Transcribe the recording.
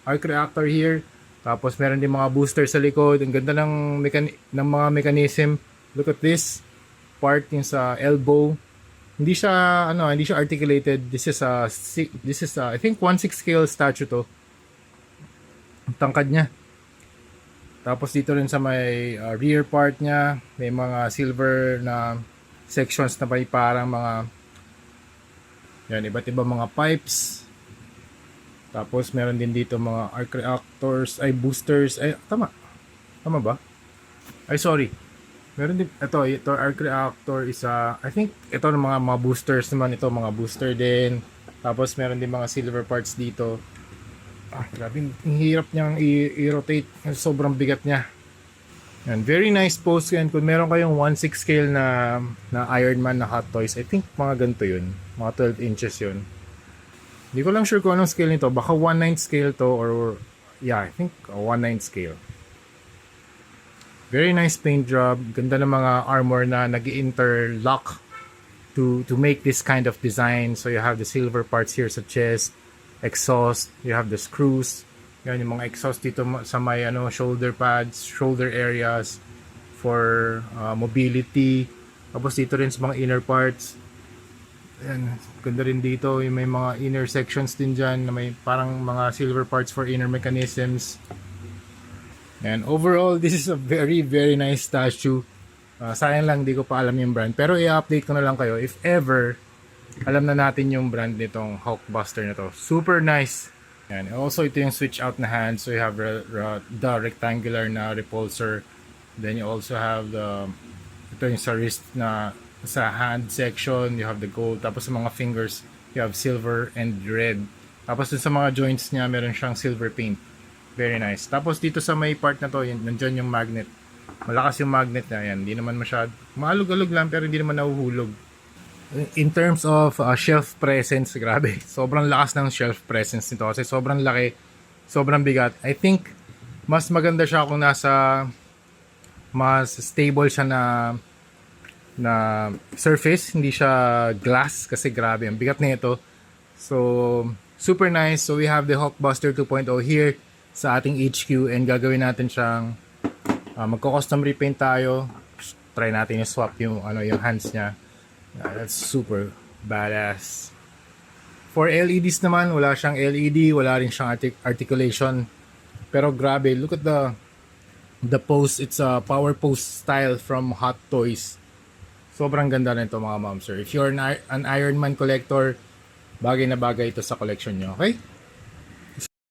arc reactor here. Tapos meron din mga booster sa likod. Ang ganda ng mga mechanism. Look at this part yung sa elbow. Hindi siya hindi siya articulated. This is I think 1/6 scale statue to. Ang tangkad niya. Tapos dito rin sa may rear part niya, may mga silver na sections na may parang mga iba't ibang mga pipes. Tapos meron din dito mga arc reactors, boosters, tama. Tama ba? Sorry. Meron din ito arc reactor isa, I think ito ng mga boosters naman ito, mga booster din. Tapos meron din mga silver parts dito. Grabe, ang hirap niyang i-rotate. Sobrang bigat niya. Yan, very nice pose yan. Kung meron kayong 1/6 scale na Iron Man na Hot Toys, I think mga ganito yun. Mga 12 inches yun. Hindi ko lang sure kung anong scale nito. Baka 1/9 scale to or yeah, I think 1/9 scale. Very nice paint job. Ganda ng mga armor na nag-interlock to make this kind of design. So you have the silver parts here sa chest, exhaust, you have the screws. Yan yung mga exhaust dito sa may shoulder pads, shoulder areas for mobility. Tapos dito rin sa mga inner parts. Yan, ganda rin dito, yung may mga inner sections din dyan na may parang mga silver parts for inner mechanisms. And overall, this is a very very nice statue. Sayang lang di ko pa alam yung brand, pero i-update ko na lang kayo if ever alam na natin yung brand nitong Hulkbuster na to. Super nice. And also ito yung switch out na hand, so you have the rectangular na repulsor. Then you also have ito yung sa wrist na sa hand section, you have the gold. Tapos sa mga fingers, you have silver and red. Tapos dun sa mga joints niya, meron siyang silver paint. Very nice. Tapos dito sa may part na to, nandyan yung magnet. Malakas yung magnet na yan. Hindi naman masyad. Maalog-alog lang pero hindi naman nahuhulog. In terms of shelf presence, grabe. Sobrang lakas ng shelf presence nito kasi sobrang laki, sobrang bigat. I think mas maganda siya kung mas stable siya na surface, hindi siya glass kasi grabe ang bigat nito. So super nice. So we have the Hulkbuster 2.0 here sa ating HQ and gagawin natin siyang magko-custom repaint tayo. Try natin yung swap yung hands niya. That's super badass. For LEDs naman, wala siyang LED, wala rin siyang articulation. Pero grabe, look at the pose. It's a power pose style from Hot Toys. Sobrang ganda nito mga ma'am sir. If you're an Iron Man collector, bagay na bagay ito sa collection nyo, okay?